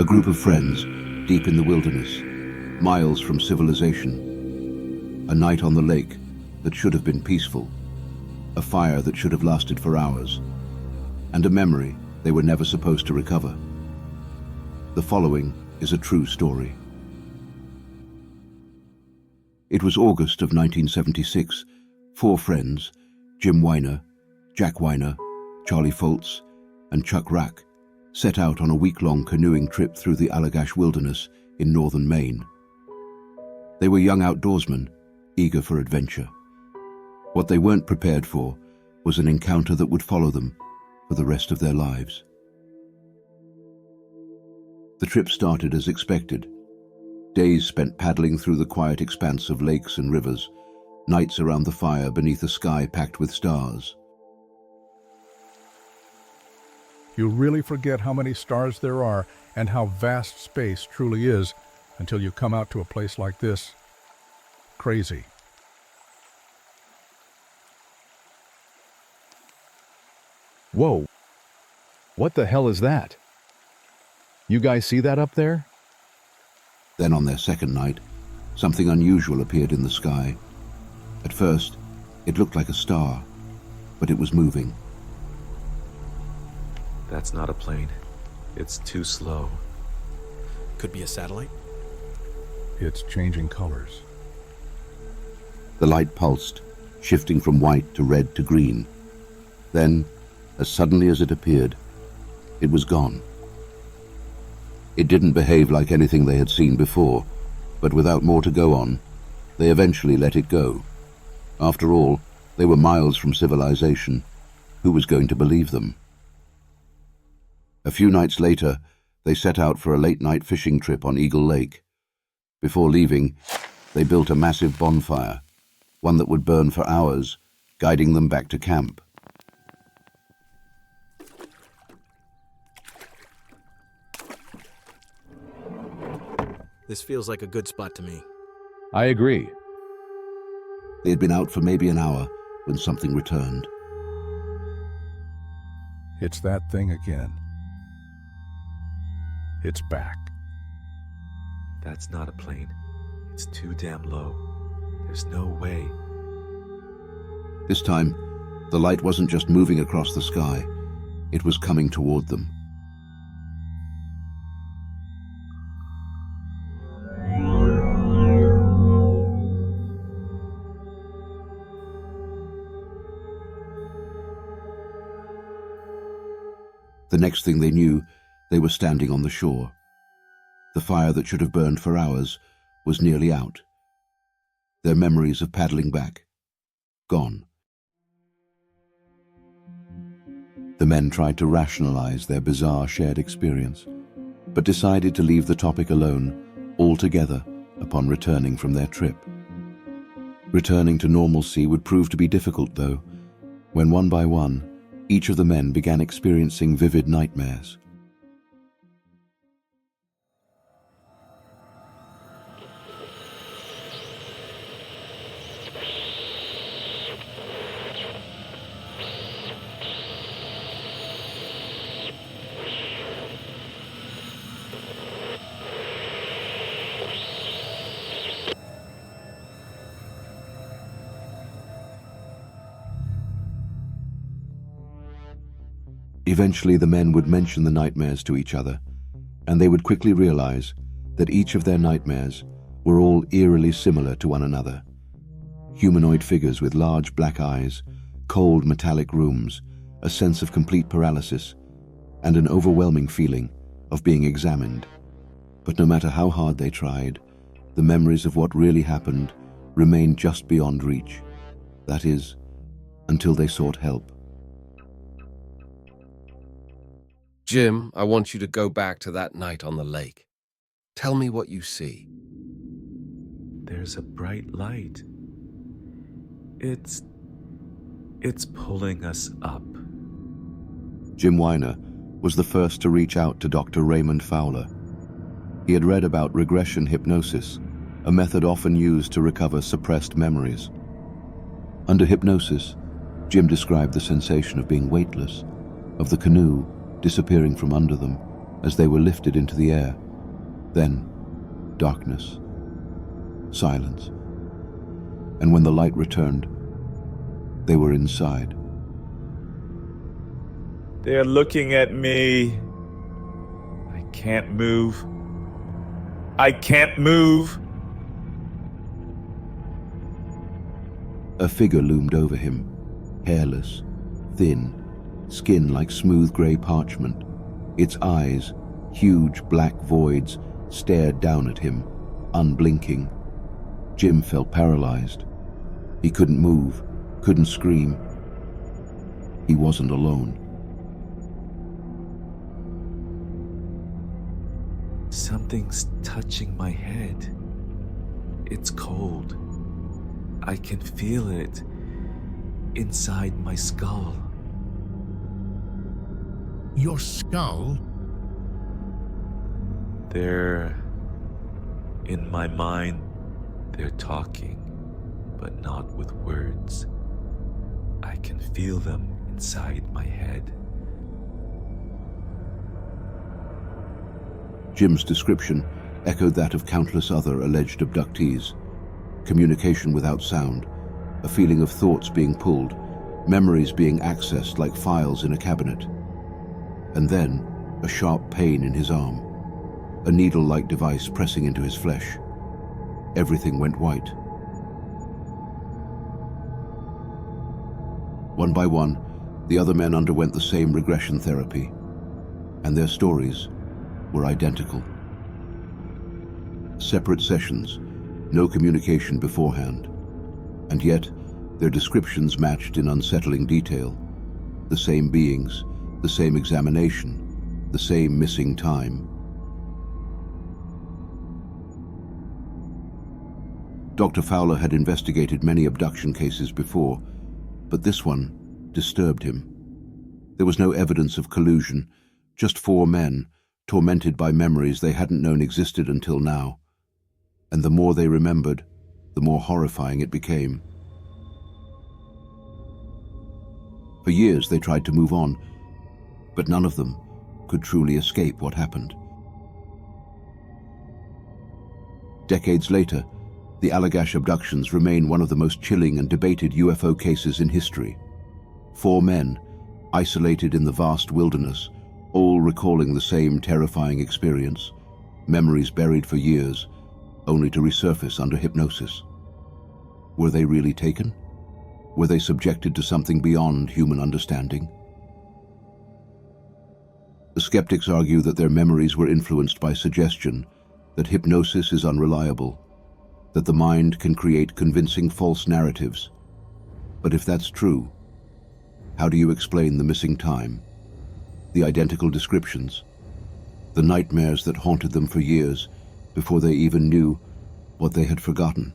A group of friends, deep in the wilderness, miles from civilization. A night on the lake that should have been peaceful. A fire that should have lasted for hours. And a memory they were never supposed to recover. The following is a true story. It was August of 1976. 4 friends, Jim Weiner, Jack Weiner, Charlie Foltz, and Chuck Rack, set out on a week-long canoeing trip through the Allagash wilderness in northern Maine. They were young outdoorsmen, eager for adventure. What they weren't prepared for was an encounter that would follow them for the rest of their lives. The trip started as expected. Days spent paddling through the quiet expanse of lakes and rivers, nights around the fire beneath a sky packed with stars. You really forget how many stars there are and how vast space truly is until you come out to a place like this. Crazy. Whoa. What the hell is that? You guys see that up there? Then on their second night, something unusual appeared in the sky. At first, it looked like a star, but it was moving. That's not a plane. It's too slow. Could be a satellite. It's changing colors. The light pulsed, shifting from white to red to green. Then, as suddenly as it appeared, it was gone. It didn't behave like anything they had seen before, but without more to go on, they eventually let it go. After all, they were miles from civilization. Who was going to believe them? A few nights later, they set out for a late-night fishing trip on Eagle Lake. Before leaving, they built a massive bonfire, one that would burn for hours, guiding them back to camp. This feels like a good spot to me. I agree. They had been out for maybe an hour when something returned. It's that thing again. It's back. That's not a plane. It's too damn low. There's no way. This time, the light wasn't just moving across the sky, it was coming toward them. The next thing they knew, they were standing on the shore. The fire that should have burned for hours was nearly out. Their memories of paddling back, gone. The men tried to rationalize their bizarre shared experience, but decided to leave the topic alone altogether upon returning from their trip. Returning to normalcy would prove to be difficult, though, when one by one, each of the men began experiencing vivid nightmares. Eventually, the men would mention the nightmares to each other, and they would quickly realize that each of their nightmares were all eerily similar to one another. Humanoid figures with large black eyes, cold metallic rooms, a sense of complete paralysis, and an overwhelming feeling of being examined. But no matter how hard they tried, the memories of what really happened remained just beyond reach. That is, until they sought help. Jim, I want you to go back to that night on the lake. Tell me what you see. There's a bright light. It's pulling us up. Jim Weiner was the first to reach out to Dr. Raymond Fowler. He had read about regression hypnosis, a method often used to recover suppressed memories. Under hypnosis, Jim described the sensation of being weightless, of the canoe disappearing from under them, as they were lifted into the air. Then, darkness, silence. And when the light returned, they were inside. They're looking at me. I can't move. I can't move. A figure loomed over him, hairless, thin, skin like smooth grey parchment. Its eyes, huge black voids, stared down at him, unblinking. Jim felt paralyzed. He couldn't move, couldn't scream. He wasn't alone. Something's touching my head. It's cold. I can feel it inside my skull. Your skull? They're in my mind. They're talking, but not with words. I can feel them inside my head. Jim's description echoed that of countless other alleged abductees. Communication without sound, a feeling of thoughts being pulled, memories being accessed like files in a cabinet. And then, a sharp pain in his arm, a needle-like device pressing into his flesh. Everything went white. One by one, the other men underwent the same regression therapy, and their stories were identical. Separate sessions, no communication beforehand, and yet their descriptions matched in unsettling detail. The same beings, the same examination, the same missing time. Dr. Fowler had investigated many abduction cases before, but this one disturbed him. There was no evidence of collusion, just 4 men, tormented by memories they hadn't known existed until now. And the more they remembered, the more horrifying it became. For years they tried to move on, but none of them could truly escape what happened. Decades later, the Allagash abductions remain one of the most chilling and debated UFO cases in history. 4 men, isolated in the vast wilderness, all recalling the same terrifying experience, memories buried for years, only to resurface under hypnosis. Were they really taken? Were they subjected to something beyond human understanding? The skeptics argue that their memories were influenced by suggestion, that hypnosis is unreliable, that the mind can create convincing false narratives. But if that's true, how do you explain the missing time, the identical descriptions, the nightmares that haunted them for years before they even knew what they had forgotten?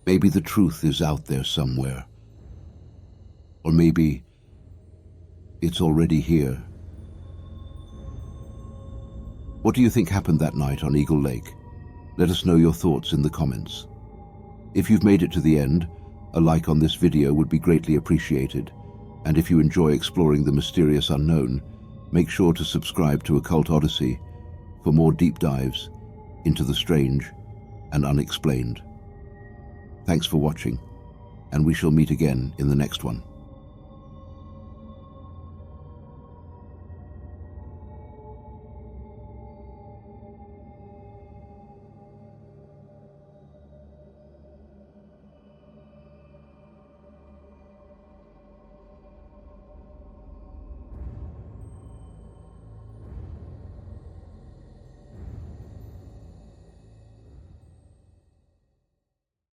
Maybe the truth is out there somewhere. Or maybe it's already here. What do you think happened that night on Eagle Lake? Let us know your thoughts in the comments. If you've made it to the end, a like on this video would be greatly appreciated. And if you enjoy exploring the mysterious unknown, make sure to subscribe to Occult Odyssey for more deep dives into the strange and unexplained. Thanks for watching, and we shall meet again in the next one.